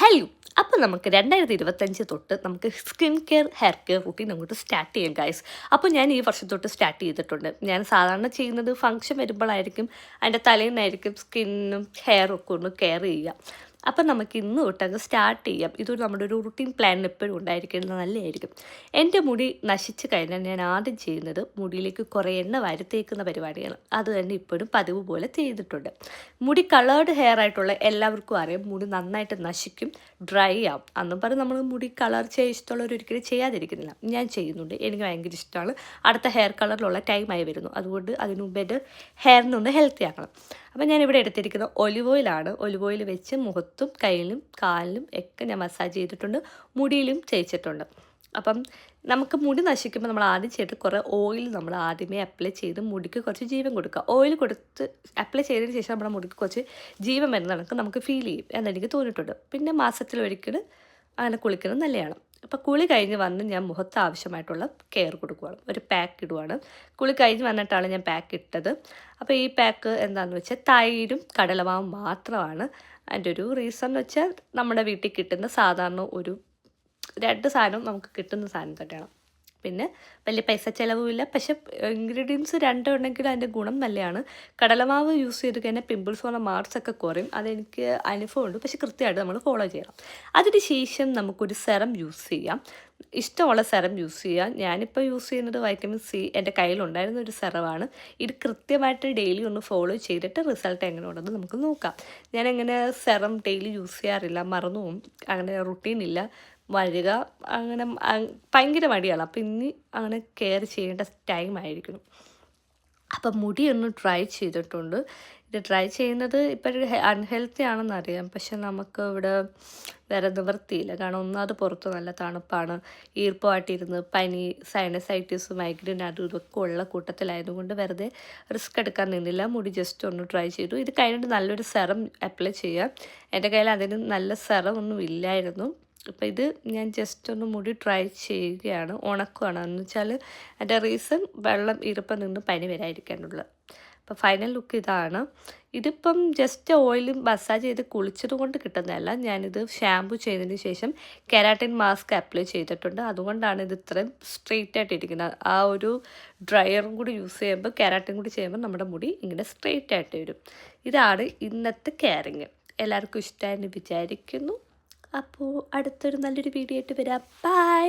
Hello. അപ്പോൾ നമുക്ക് 2025 തൊട്ട് നമുക്ക് skin care hair care routine അങ്ങോട്ട് സ്റ്റാർട്ട് ചെയ്യാം ഗൈസ്. അപ്പോൾ ഞാൻ ഈ വർഷം തൊട്ട് സ്റ്റാർട്ട് ചെയ്തിട്ടുണ്ട്. ഞാൻ സാധാരണ ചെയ്യുന്നത് ഫംഗ്ഷൻ വരുമ്പോഴായിരിക്കും അതിൻ്റെ തലേന്നായിരിക്കും സ്കിന്നും ഹെയറും ഒക്കെ ഒന്ന് കെയർ ചെയ്യുക. അപ്പം നമുക്ക് ഇന്ന് തൊട്ടങ്ങ് സ്റ്റാർട്ട് ചെയ്യാം. ഇതൊരു നമ്മുടെ ഒരു റുട്ടീൻ പ്ലാൻ എപ്പോഴും ഉണ്ടായിരിക്കുന്നത് നല്ലതായിരിക്കും. എൻ്റെ മുടി നശിച്ച് കഴിഞ്ഞാൽ ഞാൻ ആദ്യം ചെയ്യുന്നത് മുടിയിലേക്ക് കുറേ എണ്ണ വാരി തേക്കുന്ന പരിപാടിയാണ്. അത് തന്നെ ഇപ്പോഴും പതിവ് പോലെ ചെയ്തിട്ടുണ്ട്. മുടി കളേർഡ് ഹെയർ ആയിട്ടുള്ള എല്ലാവർക്കും അറിയാം മുടി നന്നായിട്ട് നശിക്കും, ഡ്രൈ ആവും. അന്നും പറഞ്ഞ് നമ്മൾ മുടി കളർ ചെയ്യാൻ ഇഷ്ടമുള്ളവർ ഒരിക്കലും ചെയ്യാതിരിക്കുന്നില്ല. ഞാൻ ചെയ്യുന്നുണ്ട്, എനിക്ക് ഭയങ്കര ഇഷ്ടമാണ്. അടുത്ത ഹെയർ കളറിലുള്ള ടൈമായി വരുന്നു, അതുകൊണ്ട് അതിന് മുമ്പേ ഹെയറിനൊന്ന് ഹെൽത്തി ആക്കണം. അപ്പം ഞാനിവിടെ എടുത്തിരിക്കുന്നത് ഒലിവ് ഓയിലാണ്. ഒലിവ് ഓയിൽ വെച്ച് മുഖത്തും കയ്യിലും കാലിലും ഒക്കെ ഞാൻ മസാജ് ചെയ്തിട്ടുണ്ട്, മുടിയിലും തേച്ചിട്ടുണ്ട്. അപ്പം നമുക്ക് മുടി നശിക്കുമ്പോൾ നമ്മൾ ആദ്യം ചെയ്തിട്ട് കുറേ ഓയിൽ നമ്മൾ ആദ്യമേ അപ്ലൈ ചെയ്ത് മുടിക്ക് കുറച്ച് ജീവൻ കൊടുക്കുക. ഓയിൽ കൊടുത്ത് അപ്ലൈ ചെയ്തതിന് ശേഷം നമ്മുടെ മുടിക്ക് കുറച്ച് ജീവൻ വരുന്ന കണക്ക് നമുക്ക് ഫീൽ ചെയ്യും എന്നെനിക്ക് തോന്നിയിട്ടുണ്ട്. പിന്നെ മാസത്തിൽ ഒരിക്കൽ അങ്ങനെ കുളിക്കുന്നത് നല്ലതാണ്. അപ്പോൾ കുളി കഴിഞ്ഞ് വന്ന് ഞാൻ മുഖത്ത് ആവശ്യമായിട്ടുള്ള കെയർ കൊടുക്കുകയാണ്. ഒരു പാക്ക് ഇടുവാണ്. കുളി കഴിഞ്ഞ് വന്നിട്ടാണ് ഞാൻ പാക്ക് ഇട്ടത്. അപ്പോൾ ഈ പാക്ക് എന്താണെന്ന് വെച്ചാൽ തൈരും കടലമാവും മാത്രമാണ്. അതിൻ്റെ ഒരു റീസൺ എന്ന് വെച്ചാൽ നമ്മുടെ വീട്ടിൽ കിട്ടുന്ന സാധാരണ ഒരു 2 സാധനവും നമുക്ക് കിട്ടുന്ന സാധനം തന്നെയാണ്. പിന്നെ വലിയ പൈസ ചിലവുമില്ല. പക്ഷെ ഇൻഗ്രീഡിയൻസ് 2 ഉണ്ടെങ്കിലും അതിൻ്റെ ഗുണം നല്ലതാണ്. കടലമാവ് യൂസ് ചെയ്ത് കഴിഞ്ഞാൽ പിമ്പിൾസ് വന്ന മാർക്സൊക്കെ കുറയും. അതെനിക്ക് അനുഭവമുണ്ട്. പക്ഷെ കൃത്യമായിട്ട് നമ്മൾ ഫോളോ ചെയ്യണം. അതിന് ശേഷം നമുക്കൊരു സെറം യൂസ് ചെയ്യാം. ഇഷ്ടമുള്ള സെറം യൂസ് ചെയ്യാം. ഞാനിപ്പോൾ യൂസ് ചെയ്യുന്നത് വൈറ്റമിൻ സി എൻ്റെ കയ്യിലുണ്ടായിരുന്ന ഒരു സെറമാണ്. ഇത് കൃത്യമായിട്ട് ഡെയിലി ഒന്ന് ഫോളോ ചെയ്തിട്ട് റിസൾട്ട് എങ്ങനെ ഉണ്ടെന്ന് നമുക്ക് നോക്കാം. ഞാനെങ്ങനെ സെറം ഡെയിലി യൂസ് ചെയ്യാറില്ല, മറന്നു പോകും. അങ്ങനെ റുട്ടീനില്ല, വരിക അങ്ങനെ ഭയങ്കര മടിയാണ്. അപ്പം ഇനി അങ്ങനെ കെയർ ചെയ്യേണ്ട ടൈമായിരിക്കുന്നു. അപ്പം മുടി ഒന്ന് ഡ്രൈ ചെയ്തിട്ടുണ്ട്. ഇത് ഡ്രൈ ചെയ്യുന്നത് ഇപ്പം അൺഹെൽത്തി ആണെന്നറിയാം, പക്ഷെ നമുക്ക് ഇവിടെ വേറെ നിവൃത്തിയില്ല. കാരണം ഒന്നാമത് പുറത്ത് നല്ല തണുപ്പാണ്, ഈർപ്പമായിട്ടിരുന്ന് പനി, സൈനസൈറ്റിസ്, മൈഗ്രെയിൻ അതും ഇതൊക്കെ ഉള്ള കൂട്ടത്തിലായതുകൊണ്ട് വെറുതെ റിസ്ക് എടുക്കാൻ നിന്നില്ല. മുടി ജസ്റ്റ് ഒന്ന് ഡ്രൈ ചെയ്തു. ഇത് കഴിഞ്ഞിട്ട് നല്ലൊരു സെറം അപ്ലൈ ചെയ്യാം. എൻ്റെ കയ്യിൽ അതിന് നല്ല സെറം ഒന്നും ഇല്ലായിരുന്നു. അപ്പോൾ ഇത് ഞാൻ ജസ്റ്റ് ഒന്ന് മുടി ഡ്രൈ ചെയ്യുകയാണ്, ഉണക്കുകയാണ്. എന്ന് വെച്ചാൽ അതിൻ്റെ റീസൺ വെള്ളം ഈർപ്പം നിന്ന് പനി വരാതിരിക്കാനുള്ളത്. അപ്പോൾ ഫൈനൽ ലുക്ക് ഇതാണ്. ഇതിപ്പം ജസ്റ്റ് ഓയിൽ മസാജ് ചെയ്ത് കുളിച്ചത് കൊണ്ട് കിട്ടുന്നതല്ല. ഞാനിത് ഷാമ്പു ചെയ്തതിന് ശേഷം കെരാട്ടിൻ മാസ്ക് അപ്ലൈ ചെയ്തിട്ടുണ്ട്. അതുകൊണ്ടാണ് ഇത് ഇത്രയും സ്ട്രെയിറ്റ് ആയിട്ടിരിക്കുന്നത്. ആ ഒരു ഡ്രയറും കൂടി യൂസ് ചെയ്യുമ്പോൾ കെരാട്ടിൻ കൂടി ചെയ്യുമ്പോൾ നമ്മുടെ മുടി ഇങ്ങനെ സ്ട്രെയിറ്റ് ആയിട്ട് വരും. ഇതാണ് ഇന്നത്തെ കെയറിങ്. എല്ലാവർക്കും ഇഷ്ടമായെന്ന് വിചാരിക്കുന്നു. അപ്പോൾ അടുത്തൊരു നല്ലൊരു വീഡിയോ ആയിട്ട് വരാം. ബൈ.